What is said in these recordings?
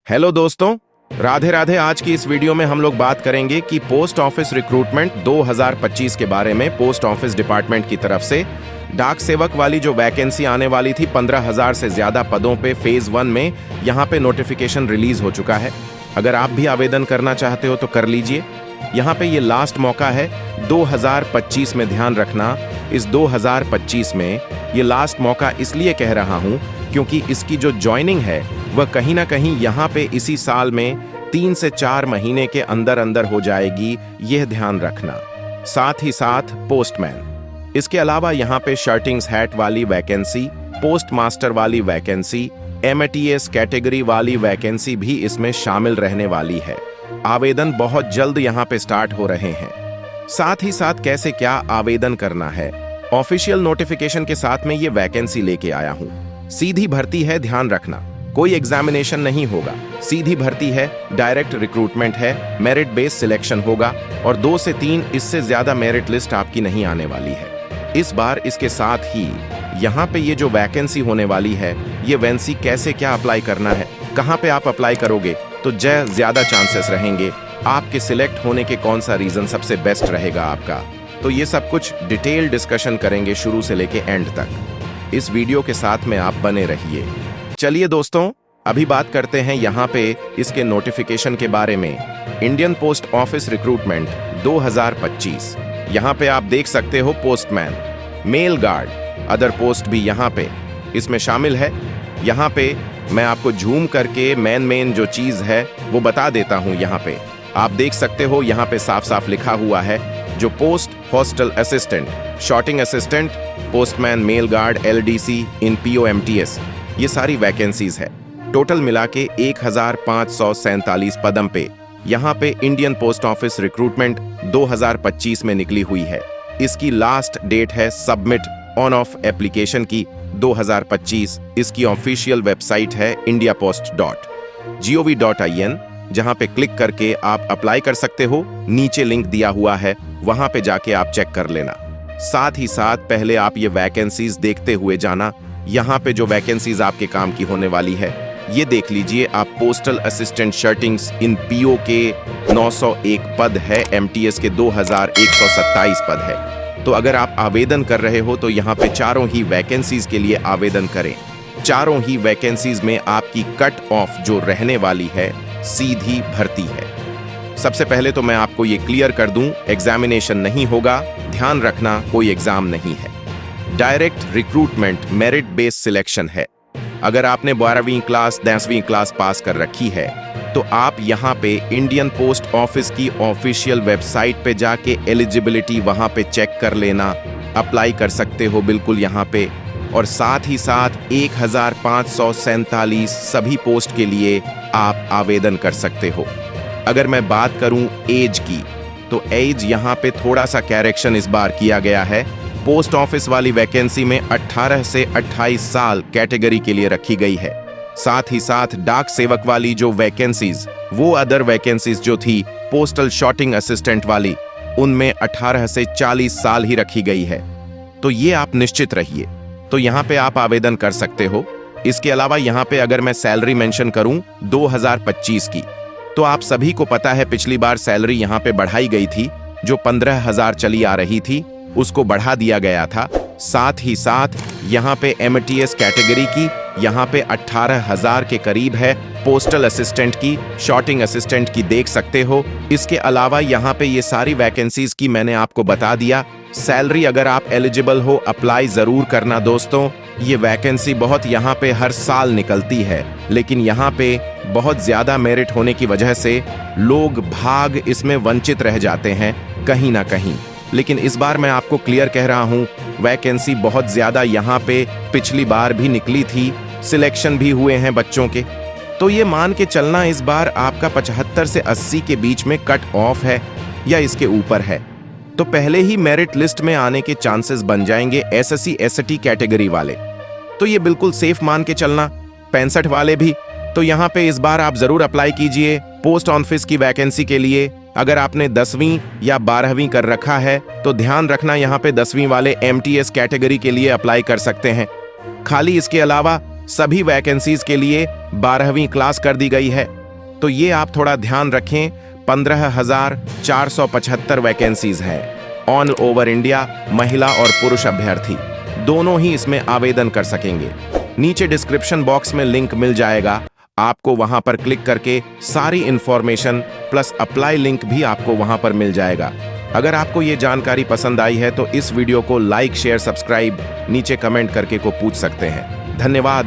Hello दोस्तों, राधे राधे। आज की इस वीडियो में हम लोग बात करेंगे कि पोस्ट ऑफिस रिक्रूटमेंट 2025 के बारे में। पोस्ट ऑफिस डिपार्टमेंट की तरफ से डाक सेवक वाली जो वैकेंसी आने वाली थी 15,000 से ज्यादा पदों पे फेज 1 में यहाँ पे नोटिफिकेशन रिलीज हो चुका है। अगर आप भी आवेदन करना चाहते हो तो कर लीजिए। यहाँ पे ये लास्ट मौका है 2025 में। ध्यान रखना, इस 2025 में ये लास्ट मौका इसलिए कह रहा हूँ क्योंकि इसकी जो ज्वाइनिंग है वह कहीं ना कहीं यहाँ पे इसी साल में 3 से 4 महीने के अंदर अंदर हो जाएगी, यह ध्यान रखना। साथ ही साथ पोस्टमैन, इसके अलावा यहाँ पे शर्टिंग्स हैट वाली वैकेंसी, पोस्ट मास्टर वाली वैकेंसी, एमटीएस कैटेगरी वाली वैकेंसी भी इसमें शामिल रहने वाली है। आवेदन बहुत जल्द यहाँ पे स्टार्ट हो रहे हैं। साथ ही साथ कैसे क्या आवेदन करना है, ऑफिशियल नोटिफिकेशन के साथ में ये वैकेंसी लेके आया हूँ। सीधी भर्ती है, ध्यान रखना, कोई एग्जामिनेशन नहीं होगा, सीधी भर्ती है, डायरेक्ट रिक्रूटमेंट है, मेरिट बेस सिलेक्शन होगा और 2 से 3 इससे ज्यादा मेरिट लिस्ट आपकी नहीं आने वाली है इस बार। इसके साथ ही यहाँ पे ये जो वैकेंसी होने वाली है, ये वैकेंसी कैसे क्या अप्लाई करना है, कहाँ पे आप अप्लाई करोगे तो ज्यादा चांसेस रहेंगे आपके सिलेक्ट होने के, कौन सा रीजन सबसे बेस्ट रहेगा आपका, तो ये सब कुछ डिटेल डिस्कशन करेंगे शुरू से लेके एंड तक। इस वीडियो के साथ में आप बने रहिए। चलिए दोस्तों, अभी बात करते हैं यहाँ पे इसके नोटिफिकेशन के बारे में। इंडियन पोस्ट ऑफिस रिक्रूटमेंट 2025, यहाँ पे आप देख सकते हो postman, mail guard, other post भी यहाँ पे इसमें शामिल है। यहाँ पे मैं आपको झूम करके मेन जो चीज है वो बता देता हूँ। यहाँ पे आप देख सकते हो, यहाँ पे साफ साफ लिखा हुआ है जो post hostel assistant, sorting assistant, postman, mail guard, LDC in POMTS, ये सारी वैकेंसीज है। टोटल मिला के 1547 पदम पे यहाँ पे इंडियन पोस्ट ऑफिस रिक्रूटमेंट 2025 में निकली हुई है। इसकी लास्ट डेट है सबमिट ऑन ऑफ एप्लीकेशन की 2025। इसकी ऑफिशियल वेबसाइट है indiapost.gov.in, जहां पे क्लिक करके आप अप्लाई कर सकते हो। नीचे लिंक दिया हुआ है, वहां पे जाके आप चेक कर लेना। साथ ही साथ पहले आप ये वैकेंसीज देखते हुए जाना। यहाँ पे जो वैकेंसीज आपके काम की होने वाली है ये देख लीजिए आप। पोस्टल असिस्टेंट शर्टिंग्स इन पीओ के 901 पद है, एमटीएस के 2127 पद है। तो अगर आप आवेदन कर रहे हो तो यहाँ पे चारों ही वैकेंसीज के लिए आवेदन करें। चारों ही वैकेंसीज में आपकी कट ऑफ जो रहने वाली है सीधी भर्ती है। सबसे पहले तो मैं आपको ये क्लियर कर दूं, एग्जामिनेशन नहीं होगा, ध्यान रखना, कोई एग्जाम नहीं है। Direct recruitment merit base selection है। अगर आपने 12वीं क्लास 10वीं क्लास पास कर रखी है तो आप यहाँ पे इंडियन पोस्ट ऑफिस की ऑफिशियल वेबसाइट पे जाके एलिजिबिलिटी वहाँ पे चेक कर लेना, अप्लाई कर सकते हो बिल्कुल यहाँ पे। और साथ ही साथ 1547 सभी पोस्ट के लिए आप आवेदन कर सकते हो। अगर मैं बात करूं एज की तो एज यहाँ पे थोड़ा सा करेक्शन इस बार किया गया है। पोस्ट ऑफिस वाली वैकेंसी में 18 से 28 साल कैटेगरी के लिए रखी गई है। साथ ही साथ डाक सेवक वाली जो वैकेंसीज, वो अदर वैकेंसीज जो थी पोस्टल शॉर्टिंग असिस्टेंट वाली, उनमें 18 से 40 साल ही रखी गई है। तो ये आप निश्चित रहिए, तो यहाँ पे आप आवेदन कर सकते हो। इसके अलावा यहाँ पे अगर मैं सैलरी मेंशन करूं 2025 की, तो आप सभी को पता है पिछली बार सैलरी यहाँ पे बढ़ाई गई थी। जो 15,000 चली आ रही थी उसको बढ़ा दिया गया था। साथ ही साथ यहाँ पे एमटीएस कैटेगरी की यहाँ पे 18,000 के करीब है। पोस्टल असिस्टेंट की, शॉर्टिंग असिस्टेंट की देख सकते हो। इसके अलावा यहाँ पे ये सारी वैकेंसीज की मैंने आपको बता दिया। सैलरी अगर आप एलिजिबल हो अप्लाई जरूर करना दोस्तों। ये वैकेंसी बहुत यहाँ पे हर साल निकलती है, लेकिन यहाँ पे बहुत ज्यादा मेरिट होने की वजह से लोग भाग इसमें वंचित रह जाते हैं कहीं ना कहीं। लेकिन इस बार मैं आपको क्लियर कह रहा हूँ, वैकेंसी बहुत ज्यादा यहाँ पे पिछली बार भी निकली थी, सिलेक्शन भी हुए हैं बच्चों के। तो ये मान के चलना इस बार आपका 75 से 80 के बीच में कट ऑफ है या इसके ऊपर है, तो पहले ही मेरिट लिस्ट में आने के चांसेस बन जाएंगे एसएससी एसटी कैटेगरी वाले। तो ये बिल्कुल सेफ मान के चलना। 65 वाले भी, तो यहाँ पे इस बार आप जरूर अप्लाई कीजिए पोस्ट ऑफिस की वैकेंसी के लिए। अगर आपने 10वीं या 12वीं कर रखा है तो ध्यान रखना, यहाँ पे 10वीं वाले एमटीएस कैटेगरी के लिए अप्लाई कर सकते हैं। खाली इसके अलावा सभी वैकेंसीज के लिए 12वीं क्लास कर दी गई है। तो ये आप थोड़ा ध्यान रखें, 15,475 वैकेंसीज हैं ऑल ओवर इंडिया। महिला और पुरुष अभ्यर्थी दोनों ही इसमें आवेदन कर सकेंगे। नीचे डिस्क्रिप्शन बॉक्स में लिंक मिल जाएगा, आपको वहां पर क्लिक करके सारी इंफॉर्मेशन प्लस अप्लाई लिंक भी आपको वहां पर मिल जाएगा। अगर आपको ये जानकारी पसंद आई है तो इस वीडियो को लाइक, शेयर, सब्सक्राइब नीचे कमेंट करके को पूछ सकते हैं। धन्यवाद।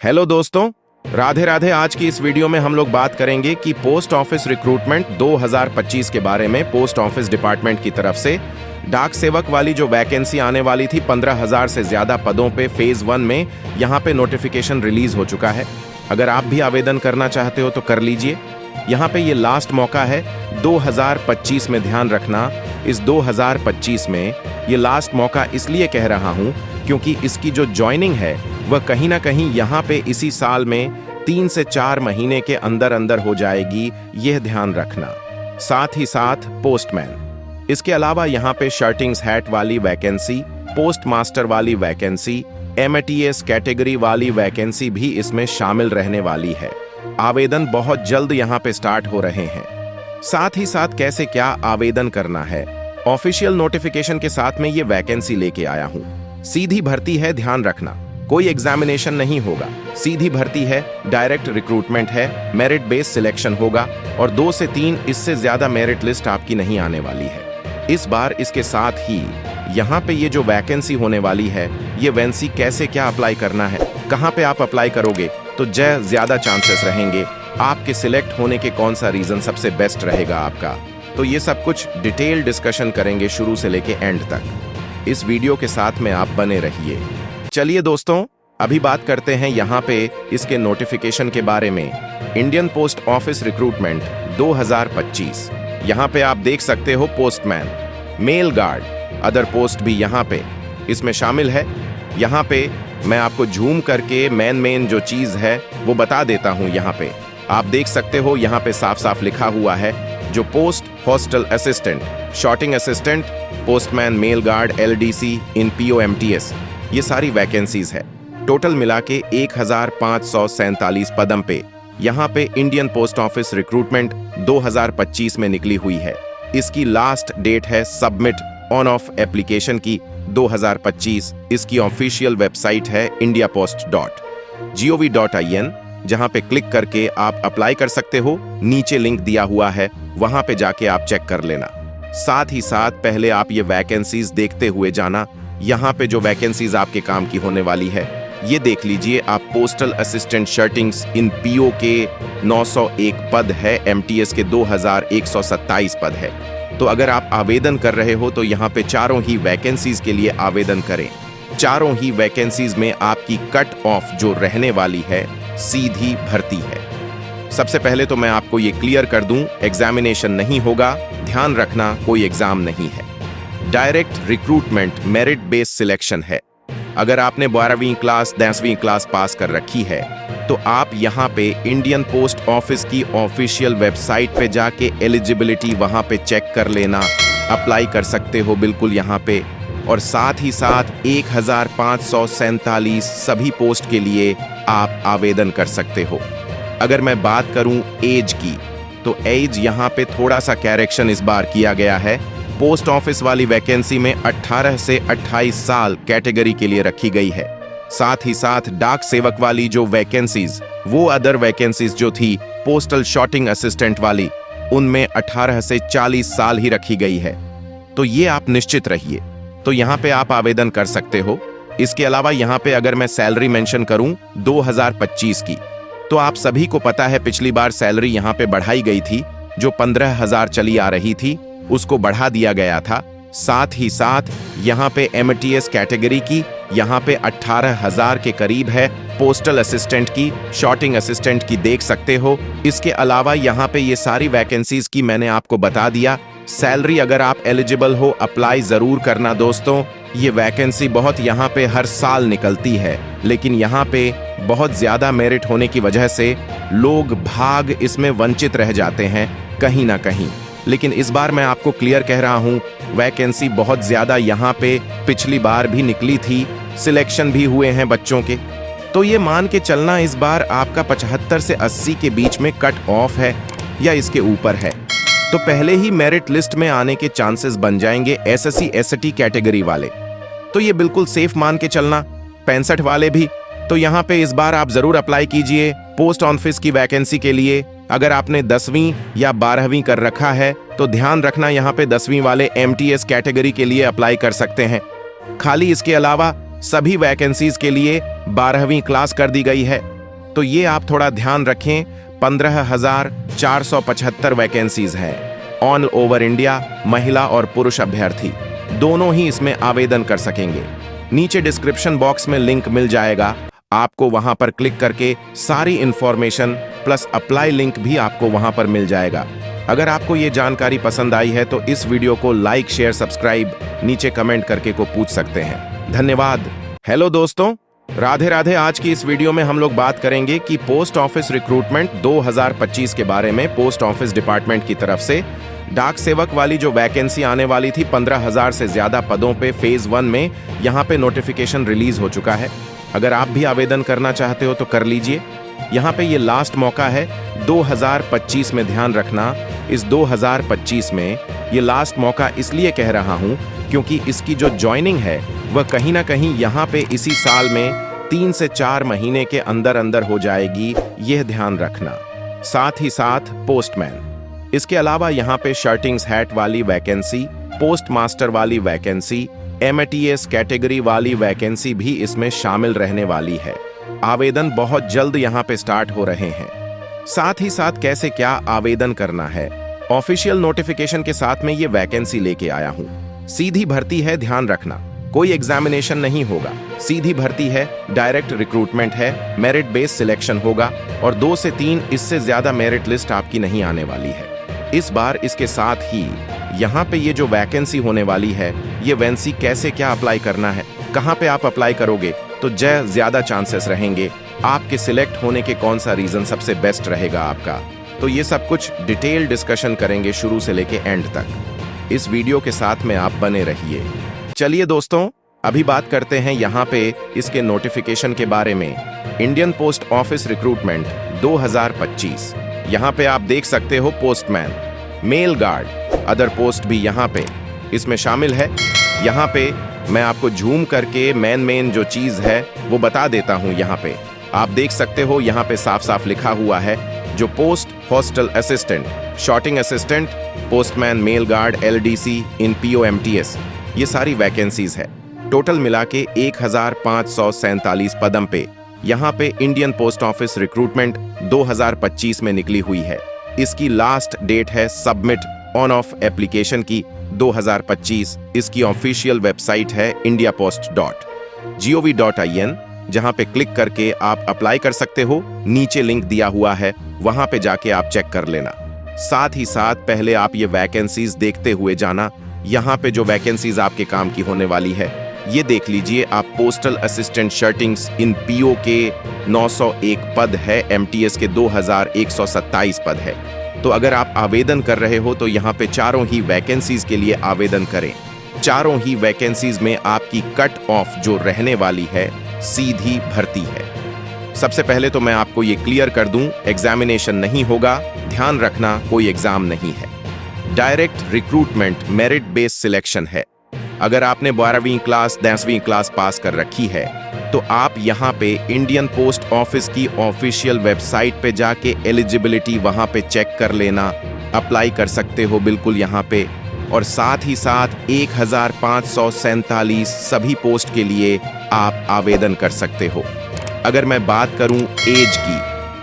हेलो दोस्तों, राधे राधे। आज की इस वीडियो में हम लोग बात करेंगे कि पोस्ट ऑफिस रिक्रूटमेंट 2025 के बारे में। पोस्ट ऑफिस डिपार्टमेंट की तरफ से डाक सेवक वाली जो वैकेंसी आने वाली थी 15,000 से ज्यादा पदों पे फेज 1 में, यहाँ पे नोटिफिकेशन रिलीज हो चुका है। अगर आप भी आवेदन करना चाहते हो तो कर लीजिए। यहाँ पे ये लास्ट मौका है 2025 में। ध्यान रखना, इस 2025 में ये लास्ट मौका इसलिए कह रहा हूँ क्योंकि इसकी जो ज्वाइनिंग है वह कहीं ना कहीं यहाँ पे इसी साल में 3 से 4 महीने के अंदर अंदर हो जाएगी, यह ध्यान रखना। साथ ही साथ पोस्टमैन, इसके अलावा यहाँ पे शर्टिंग्स हैट वाली वैकेंसी, पोस्ट मास्टर वाली वैकेंसी, एमटीएस कैटेगरी वाली वैकेंसी भी इसमें शामिल रहने वाली है। आवेदन बहुत जल्द यहाँ पे स्टार्ट हो रहे हैं। साथ ही साथ कैसे क्या आवेदन करना है, ऑफिशियल नोटिफिकेशन के साथ में ये वैकेंसी लेके आया हूँ। सीधी भर्ती है, ध्यान रखना, कोई एग्जामिनेशन नहीं होगा, सीधी भर्ती है, डायरेक्ट रिक्रूटमेंट है, मेरिट बेस्ड सिलेक्शन होगा और 2 से 3 इससे ज्यादा मेरिट लिस्ट आपकी नहीं आने वाली है इस बार। इसके साथ ही यहाँ पे ये जो वैकेंसी होने वाली है, ये वैकेंसी कैसे क्या अप्लाई करना है, कहाँ पे आप अप्लाई करोगे तो ज्यादा चांसेस रहेंगे आपके सिलेक्ट होने के, कौन सा रीजन सबसे बेस्ट रहेगा आपका, तो ये सब कुछ डिटेल डिस्कशन करेंगे शुरू से लेके एंड तक। इस वीडियो के साथ में आप बने रहिए। चलिए दोस्तों, अभी बात करते हैं यहाँ पे इसके नोटिफिकेशन के बारे में। इंडियन पोस्ट ऑफिस रिक्रूटमेंट 2025, यहाँ पे आप देख सकते हो postman, mail guard, other post भी यहाँ पे इसमें शामिल है। यहाँ पे मैं आपको झूम करके मेन जो चीज है वो बता देता हूँ। यहाँ पे आप देख सकते हो, यहाँ पे साफ साफ लिखा हुआ है जो post hostel assistant, sorting assistant, postman, mail guard, LDC in POMTS, ये सारी वैकेंसीज है। टोटल मिला के 1547 पदम पे यहाँ पे इंडियन पोस्ट ऑफिस रिक्रूटमेंट 2025 में निकली हुई है। इसकी लास्ट डेट है सबमिट ऑन ऑफ एप्लीकेशन की 2025। इसकी ऑफिशियल वेबसाइट है indiapost.gov.in, जहां पे क्लिक करके आप अप्लाई कर सकते हो। नीचे लिंक दिया हुआ है, वहां पे जाके आप चेक कर लेना। साथ ही साथ पहले आप ये वैकेंसीज देखते हुए जाना। यहाँ पे जो वैकेंसीज आपके काम की होने वाली है ये देख लीजिए आप। पोस्टल असिस्टेंट शर्टिंग्स इन PO के 901 पद है, MTS के 2127 पद है। तो अगर आप आवेदन कर रहे हो तो यहाँ पे चारों ही वैकेंसीज के लिए आवेदन करें। चारों ही वैकेंसीज में आपकी कट ऑफ जो रहने वाली है सीधी भर्ती है। सबसे पहले तो मैं आपको ये क्लियर कर दूं, एग्जामिनेशन नहीं होगा, ध्यान रखना, कोई एग्जाम नहीं है। Direct recruitment, merit based selection है। अगर आपने 12वीं क्लास 10वीं क्लास पास कर रखी है तो आप यहाँ पे इंडियन पोस्ट ऑफिस की ऑफिशियल वेबसाइट पे जाके एलिजिबिलिटी वहाँ पे चेक कर लेना, अप्लाई कर सकते हो बिल्कुल यहाँ पे। और साथ ही साथ 1547 सभी पोस्ट के लिए आप आवेदन कर सकते हो। अगर मैं बात करूं एज की तो एज यहाँ पे थोड़ा सा करेक्शन इस बार किया गया है। पोस्ट ऑफिस वाली वैकेंसी में 18 से 28 साल कैटेगरी के लिए रखी गई है। साथ ही साथ डाक सेवक वाली जो वैकेंसीज, वो अदर वैकेंसीज जो थी पोस्टल शॉर्टिंग असिस्टेंट वाली, उनमें 18 से 40 साल ही रखी गई है। तो ये आप निश्चित रहिए, तो यहाँ पे आप आवेदन कर सकते हो। इसके अलावा यहाँ पे अगर मैं सैलरी मेंशन करूं 2025 की, तो आप सभी को पता है पिछली बार सैलरी यहाँ पे बढ़ाई गई थी। जो 15,000 चली आ रही थी उसको बढ़ा दिया गया था। साथ ही साथ यहाँ पे MTS कैटेगरी की यहाँ पे 18,000 के करीब है। पोस्टल असिस्टेंट की, शॉर्टिंग असिस्टेंट की देख सकते हो। इसके अलावा यहाँ पे ये सारी वैकेंसीज की मैंने आपको बता दिया। सैलरी अगर आप एलिजिबल हो अप्लाई जरूर करना दोस्तों। ये वैकेंसी बहुत यहाँ पे हर साल निकलती है, लेकिन यहाँ पे बहुत ज्यादा मेरिट होने की वजह से लोग भाग इसमें वंचित रह जाते हैं कहीं ना कहीं। लेकिन इस बार मैं आपको क्लियर कह रहा हूँ, वैकेंसी बहुत ज्यादा यहाँ पे पिछली बार भी निकली थी, सिलेक्शन भी हुए हैं बच्चों के। तो ये मान के चलना इस बार आपका 75 से 80 के बीच में कट ऑफ है या इसके ऊपर है, तो पहले ही मेरिट लिस्ट में आने के चांसेस बन जाएंगे SSC ST कैटेगरी वाले। तो ये बिल्कुल सेफ मान के चलना। 65 वाले भी, तो यहाँ पे इस बार आप जरूर अप्लाई कीजिए पोस्ट ऑफिस की वैकेंसी के लिए। अगर आपने 10वीं या 12वीं कर रखा है तो ध्यान रखना, यहाँ पे 10वीं वाले MTS कैटेगरी के लिए अप्लाई कर सकते हैं। खाली इसके अलावा सभी वैकेंसीज के लिए 12वीं क्लास कर दी गई है, तो ये आप थोड़ा ध्यान रखें। 15,475 वैकेंसीज हैं। ऑल ओवर इंडिया महिला और पुरुष अभ्यर्थी दोनों ही इसमें आवेदन कर सकेंगे। नीचे डिस्क्रिप्शन बॉक्स में लिंक मिल जाएगा, आपको वहां पर क्लिक करके सारी इंफॉर्मेशन प्लस अप्लाई लिंक भी आपको वहां पर मिल जाएगा। अगर आपको ये जानकारी पसंद आई है तो इस वीडियो को लाइक शेयर सब्सक्राइब नीचे कमेंट करके को पूछ सकते हैं। धन्यवाद। हेलो दोस्तों, राधे राधे। आज की इस वीडियो में हम लोग बात करेंगे कि पोस्ट ऑफिस रिक्रूटमेंट 2025 के बारे में। पोस्ट ऑफिस डिपार्टमेंट की तरफ से डाक सेवक वाली जो वैकेंसी आने वाली थी 15,000 से ज्यादा पदों पे फेज 1 में, यहाँ पे नोटिफिकेशन रिलीज हो चुका है। अगर आप भी आवेदन करना चाहते हो तो कर लीजिए। यहाँ पे ये लास्ट मौका है 2025 में। ध्यान रखना, इस 2025 में ये लास्ट मौका इसलिए कह रहा हूँ क्योंकि इसकी जो ज्वाइनिंग है वह कहीं ना कहीं यहाँ पे इसी साल में 3 से 4 महीने के अंदर अंदर हो जाएगी, यह ध्यान रखना। साथ ही साथ पोस्टमैन, इसके अलावा यहाँ पे शर्टिंग्स हैट वाली वैकेंसी, पोस्ट मास्टर वाली वैकेंसी, MTS कैटेगरी वाली वैकेंसी भी इसमें शामिल रहने वाली है। आवेदन बहुत जल्द यहाँ पे स्टार्ट हो रहे हैं। साथ ही साथ कैसे क्या आवेदन करना है, ऑफिशियल नोटिफिकेशन के साथ में ये वैकेंसी लेके आया हूँ। सीधी भर्ती है, ध्यान रखना, कोई एग्जामिनेशन नहीं होगा, सीधी भर्ती है, डायरेक्ट रिक्रूटमेंट है, मेरिट बेस सिलेक्शन होगा और 2 से 3 इससे ज्यादा मेरिट लिस्ट आपकी नहीं आने वाली है इस बार। इसके साथ ही यहाँ पे ये जो वैकेंसी होने वाली है, ये वैकेंसी कैसे क्या अप्लाई करना है, कहाँ पे आप अप्लाई करोगे तो ज्यादा चांसेस रहेंगे आपके सिलेक्ट होने के, कौन सा रीजन सबसे बेस्ट रहेगा आपका। तो ये सब कुछ डिटेल डिस्कशन करेंगे शुरू से लेके एंड तक। इस वीडियो के साथ में आप बने रहिए। चलिए दोस्तों, अभी बात करते हैं यहाँ पे इसके नोटिफिकेशन के बारे में। इंडियन पोस्ट ऑफिस रिक्रूटमेंट 2025, यहाँ पे आप देख सकते हो postman, mail guard, other post भी यहाँ पे इसमें शामिल है। यहाँ पे मैं आपको झूम करके मेन जो चीज है वो बता देता हूँ। यहाँ पे आप देख सकते हो, यहाँ पे साफ साफ लिखा हुआ है जो post hostel assistant, sorting assistant, postman, mail guard, LDC in POMTS, ये सारी वैकेंसीज है। टोटल मिला के 1547 पदम पे यहाँ पे इंडियन पोस्ट ऑफिस रिक्रूटमेंट 2025 में निकली हुई है। इसकी लास्ट डेट है सबमिट ऑन ऑफ एप्लीकेशन की 2025। इसकी ऑफिशियल वेबसाइट है indiapost.gov.in, जहां पे क्लिक करके आप अप्लाई कर सकते हो। नीचे लिंक दिया हुआ है, वहां पे जाके आप चेक कर लेना। साथ ही साथ पहले आप ये वैकेंसीज देखते हुए जाना। यहाँ पे जो वैकेंसीज आपके काम की होने वाली है ये देख लीजिए आप। पोस्टल असिस्टेंट शर्टिंग्स इन PO के 901 पद है, MTS के 2127 पद है। तो अगर आप आवेदन कर रहे हो तो यहाँ पे चारों ही वैकेंसीज के लिए आवेदन करें। चारों ही वैकेंसीज में आपकी कट ऑफ जो रहने वाली है सीधी भर्ती है। सबसे पहले तो मैं आपको ये क्लियर कर दूं, एग्जामिनेशन नहीं होगा, ध्यान रखना, कोई एग्जाम नहीं है। Direct recruitment merit base selection है। अगर आपने 12वीं क्लास 10वीं क्लास पास कर रखी है तो आप यहाँ पे इंडियन पोस्ट ऑफिस की ऑफिशियल वेबसाइट पे जाके एलिजिबिलिटी वहाँ पे चेक कर लेना, अप्लाई कर सकते हो बिल्कुल यहाँ पे। और साथ ही साथ 1547 सभी पोस्ट के लिए आप आवेदन कर सकते हो। अगर मैं बात करूं एज की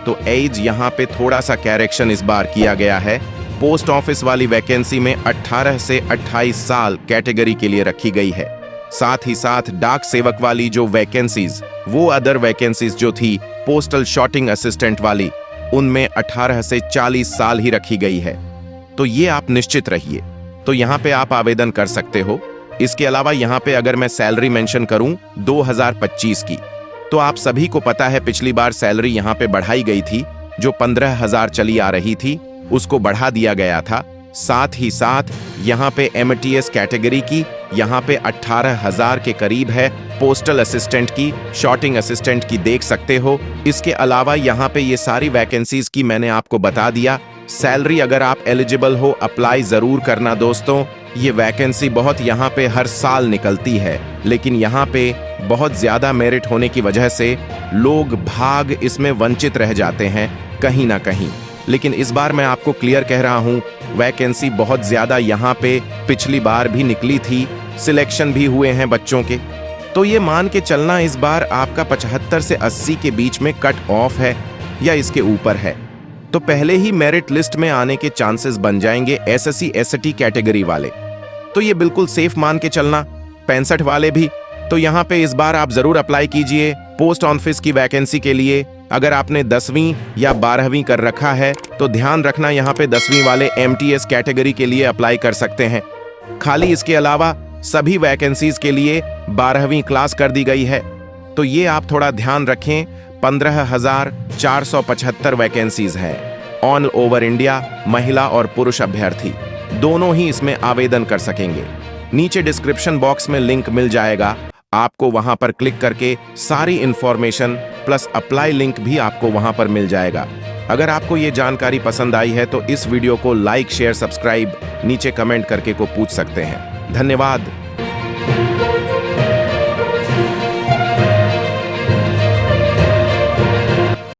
तो एज यहाँ पे थोड़ा सा करेक्शन इस बार किया गया है। पोस्ट ऑफिस वाली वैकेंसी में 18 से 28 साल कैटेगरी के लिए रखी गई है। साथ ही साथ डाक सेवक वाली जो वैकेंसीज, वो अदर वैकेंसीज जो थी पोस्टल शॉर्टिंग असिस्टेंट वाली, उनमें 18 से 40 साल ही रखी गई है। तो ये आप निश्चित रहिए, तो यहाँ पे आप आवेदन कर सकते हो। इसके अलावा यहाँ पे अगर मैं सैलरी मेंशन करूं 2025 की, तो आप सभी को पता है पिछली बार सैलरी यहाँ पे बढ़ाई गई थी। जो 15,000 चली आ रही थी उसको बढ़ा दिया गया था साथ ही साथ यहाँ पे MTS कैटेगरी की यहाँ पे 18,000 के करीब है, पोस्टल असिस्टेंट की, शॉर्टिंग असिस्टेंट की देख सकते हो। इसके अलावा यहाँ पे ये सारी वैकेंसीज की मैंने आपको बता दिया। सैलरी अगर आप एलिजिबल हो अप्लाई जरूर करना दोस्तों। ये वैकेंसी बहुत यहाँ पे हर साल निकलती है, लेकिन यहाँ पे बहुत ज्यादा मेरिट होने की वजह से लोग भाग इसमें वंचित रह जाते हैं कहीं ना कहीं। लेकिन इस बार मैं आपको क्लियर कह रहा हूँ, वैकेंसी बहुत ज्यादा यहाँ पे पिछली बार भी निकली थी, सिलेक्शन भी हुए हैं बच्चों के। तो ये मान के चलना इस बार आपका 75 से 80 के बीच में कट ऑफ है या इसके ऊपर है, तो पहले ही मेरिट लिस्ट में आने के चांसेस बन जाएंगे SSC ST कैटेगरी वाले। तो ये बिल्कुल सेफ मान के चलना। 65 वाले भी, तो यहाँ पे इस बार आप जरूर अप्लाई कीजिए पोस्ट ऑफिस की वैकेंसी के लिए। अगर आपने 10वीं या 12वीं कर रखा है तो ध्यान रखना, यहाँ पे 10वीं वाले MTS कैटेगरी के लिए अप्लाई कर सकते हैं। खाली इसके अलावा सभी वैकेंसीज के लिए 12वीं क्लास कर दी गई है, तो ये आप थोड़ा ध्यान रखें। 15,475 वैकेंसीज है ऑल ओवर इंडिया। महिला और पुरुष अभ्यर्थी दोनों ही इसमें आवेदन कर सकेंगे। नीचे डिस्क्रिप्शन बॉक्स में लिंक मिल जाएगा, आपको वहां पर क्लिक करके सारी इंफॉर्मेशन प्लस अप्लाई लिंक भी आपको वहां पर मिल जाएगा। अगर आपको ये जानकारी पसंद आई है तो इस वीडियो को लाइक शेयर सब्सक्राइब नीचे कमेंट करके को पूछ सकते हैं। धन्यवाद।